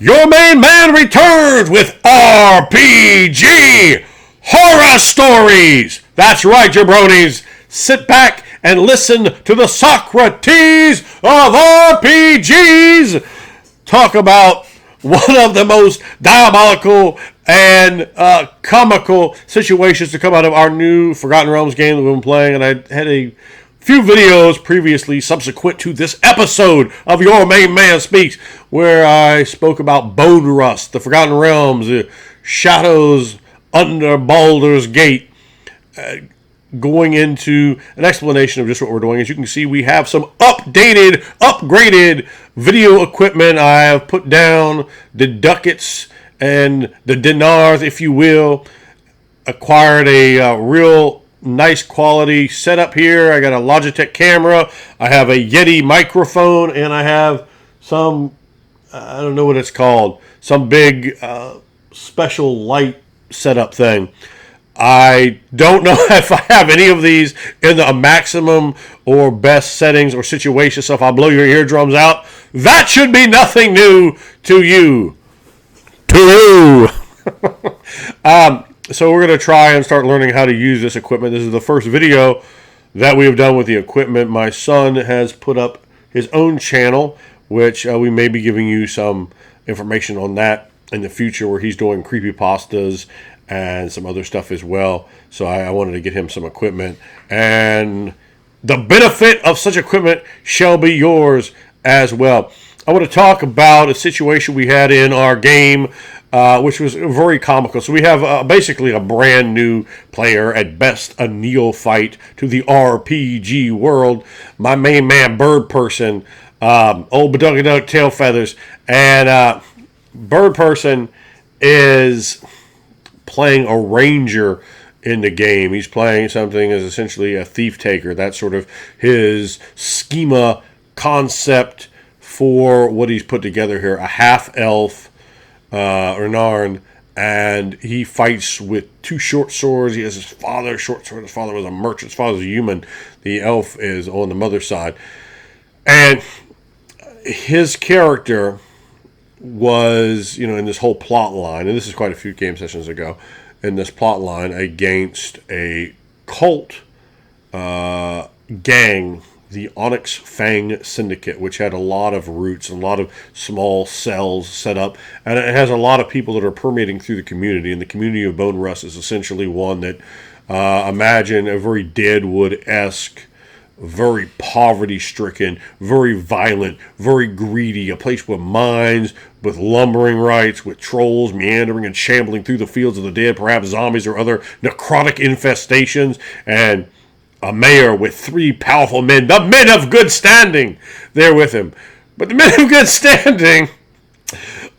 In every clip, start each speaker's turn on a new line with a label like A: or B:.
A: Your main man returns with RPG Horror Stories. That's right, jabronis. Sit back and listen to the Socrates of RPGs talk about one of the most diabolical and comical situations to come out of our new Forgotten Realms game that we've been playing. And I had a few videos previously subsequent to this episode of Your Main Man Speaks where I spoke about Bone Rust, the Forgotten Realms, the shadows under Baldur's Gate, going into an explanation of just what we're doing. As you can see, we have some upgraded video equipment. I have put down the ducats and the dinars, if you will. Acquired a real nice quality setup here. I got a Logitech camera. I have a Yeti microphone, and I have some, I don't know what it's called, some big special light setup thing. I don't know if I have any of these in the maximum or best settings or situation, so if I blow your eardrums out, that should be nothing new to you. So we're going to try and start learning how to use this equipment. This is the first video that we have done with the equipment. My son has put up his own channel, which we may be giving you some information on that in the future, where he's doing creepypastas and some other stuff as well. So I wanted to get him some equipment, and the benefit of such equipment shall be yours as well. I want to talk about a situation we had in our game, which was very comical. So we have basically a brand new player, at best a neophyte to the RPG world. My main man, Bird Person, old Badugga Duck Tail Feathers, and Bird Person is playing a ranger in the game. He's playing something as essentially a thief taker. That's sort of his schema concept for what he's put together here. A half elf, Renarn, and he fights with two short swords. He has his father's short sword. His father was a merchant. His father's a human. The elf is on the mother's side. And his character was, in this whole plot line, and this is quite a few game sessions ago, in this plot line against a cult gang, the Onyx Fang Syndicate, which had a lot of roots and a lot of small cells set up, and it has a lot of people that are permeating through the community. And the community of Bone Rust is essentially one that, imagine a very Deadwood-esque, very poverty-stricken, very violent, very greedy, a place with mines, with lumbering rights, with trolls meandering and shambling through the fields of the dead, perhaps zombies or other necrotic infestations, and a mayor with three powerful men, the men of good standing, there with him. But the men of good standing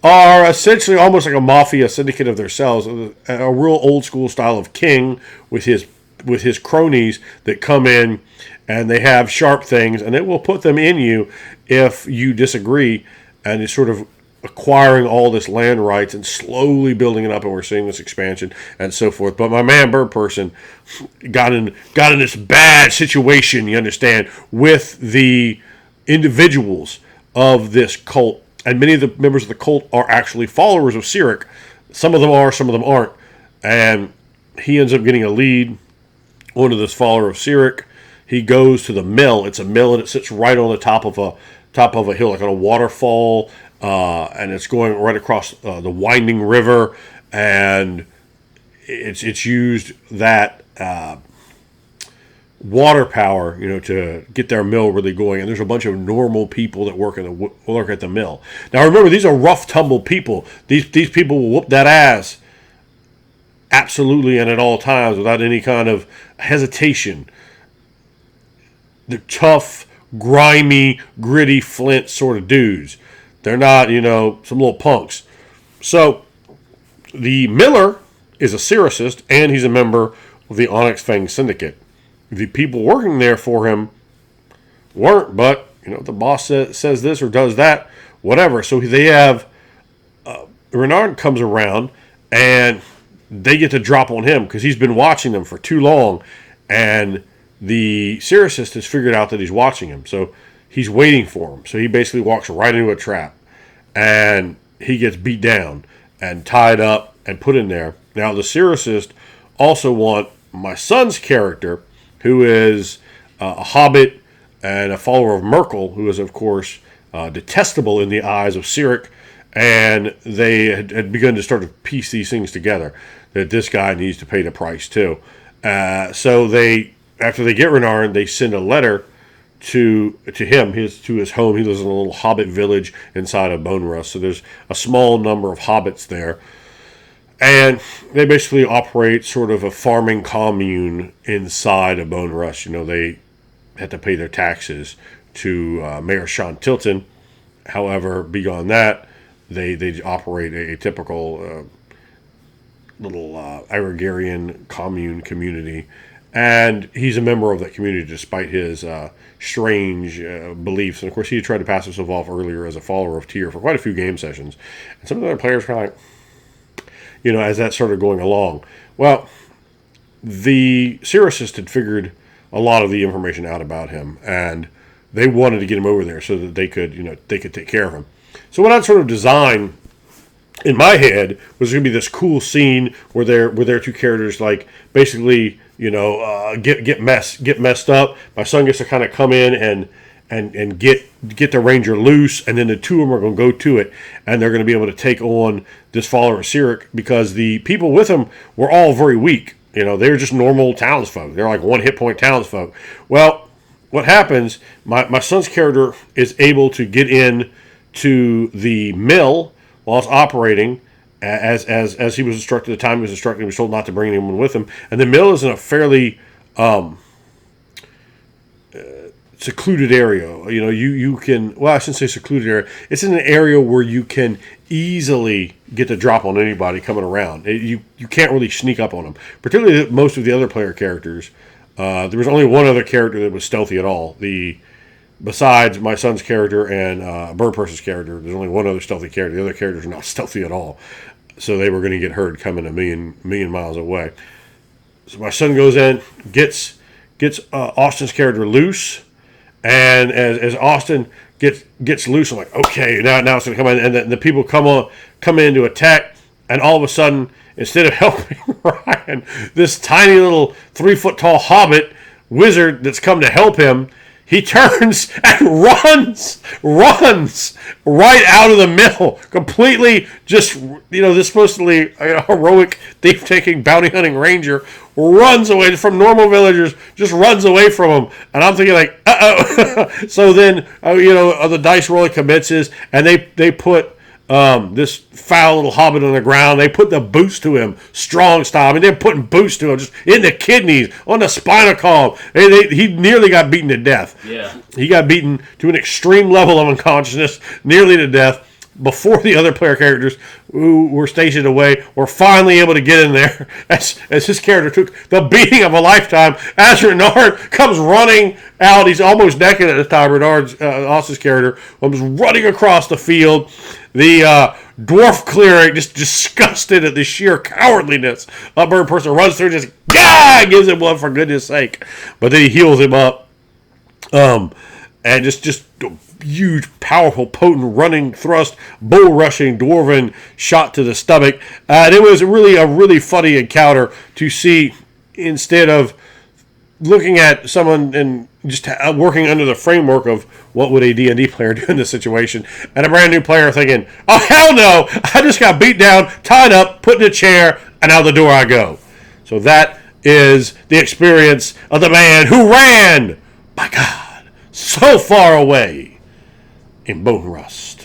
A: are essentially almost like a mafia syndicate of themselves, a real old-school style of king with his cronies that come in, and they have sharp things, and it will put them in you if you disagree, and it's sort of acquiring all this land rights and slowly building it up, and we're seeing this expansion and so forth. But my man Bird Person got in this bad situation, you understand, with the individuals of this cult, and many of the members of the cult are actually followers of Cyric. Some of them are, some of them aren't, and he ends up getting a lead onto this follower of Cyric. He goes to the mill. It's a mill, and it sits right on the top of a hill, like on a waterfall, and it's going right across the winding river. And it's used that water power, to get their mill really going. And there's a bunch of normal people that work at the mill. Now remember, these are rough, tumble people. These people will whoop that ass absolutely and at all times without any kind of hesitation. They're tough, grimy, gritty, flint sort of dudes. They're not, some little punks. So the miller is a Cyricist, and he's a member of the Onyx Fang Syndicate. The people working there for him weren't, but, the boss says this or does that, whatever. So they have, Renard comes around, and they get to drop on him because he's been watching them for too long, and the Cyricist has figured out that he's watching him, so he's waiting for him. So he basically walks right into a trap, and he gets beat down and tied up and put in there. Now, the Cyricists also want my son's character, who is a hobbit and a follower of Merkel, who is, of course, detestable in the eyes of Cyric, and they had begun to start to piece these things together, that this guy needs to pay the price too. So they, after they get Renarin, they send a letter to him, to his home. He lives in a little hobbit village inside of Bone Rust. So there's a small number of hobbits there. And they basically operate sort of a farming commune inside of Bone Rust. You know, they have to pay their taxes to Mayor Sean Tilton. However, beyond that, they operate a typical little agrarian commune community. And he's a member of that community despite his strange beliefs. And of course, he tried to pass himself off earlier as a follower of Tyr for quite a few game sessions. And some of the other players were like, you know, as that started going along. Well, the Cyricists had figured a lot of the information out about him, and they wanted to get him over there so that they could take care of him. So what I'd sort of designed in my head was going to be this cool scene where their two characters, like, basically, you know, get messed up. My son gets to kind of come in and get the ranger loose, and then the two of them are going to go to it, and they're going to be able to take on this follower of Cyric, because the people with him were all very weak. You know, they were just normal townsfolk. They're like 1 hit point townsfolk. Well, what happens, my son's character is able to get in to the mill while it's operating, as he was instructed. The time he was instructed, he was told not to bring anyone with him. And the mill is in a fairly secluded area. You know, you can, well, I shouldn't say secluded area. It's in an area where you can easily get the drop on anybody coming around. You can't really sneak up on them. Particularly most of the other player characters. There was only one other character that was stealthy at all. Besides my son's character and Bird Person's character, there's only one other stealthy character. The other characters are not stealthy at all. So they were going to get heard coming a million miles away. So my son goes in, gets Austin's character loose, and as Austin gets loose, I'm like, okay, now it's going to come in, and the people come in to attack, and all of a sudden, instead of helping Ryan, this tiny little 3-foot tall hobbit wizard that's come to help him, he turns and runs right out of the mill, completely just, you know, this supposedly heroic thief-taking, bounty-hunting ranger runs away from normal villagers, just runs away from them. And I'm thinking like, uh-oh. So then, the dice roll commences, and they put this foul little hobbit on the ground. They put the boots to him, strong style. I mean, they're putting boots to him, just in the kidneys, on the spinal column. He nearly got beaten to death.
B: Yeah.
A: He got beaten to an extreme level of unconsciousness, nearly to death, before the other player characters who were stationed away were finally able to get in there, as his character took the beating of a lifetime, as Renard comes running out. He's almost naked at this time. Renard's Austin's character comes running across the field. The dwarf cleric, just disgusted at the sheer cowardliness of Bird Person, runs through, just gives him one for goodness sake. But then he heals him up, and just huge, powerful, potent running thrust, bull rushing dwarven shot to the stomach. And it was really a really funny encounter to see, instead of looking at someone and just working under the framework of what would a D&D player do in this situation, and a brand new player thinking, oh, hell no, I just got beat down, tied up, put in a chair, and out the door I go. So that is the experience of the man who ran, my God, so far away in Bone Rust.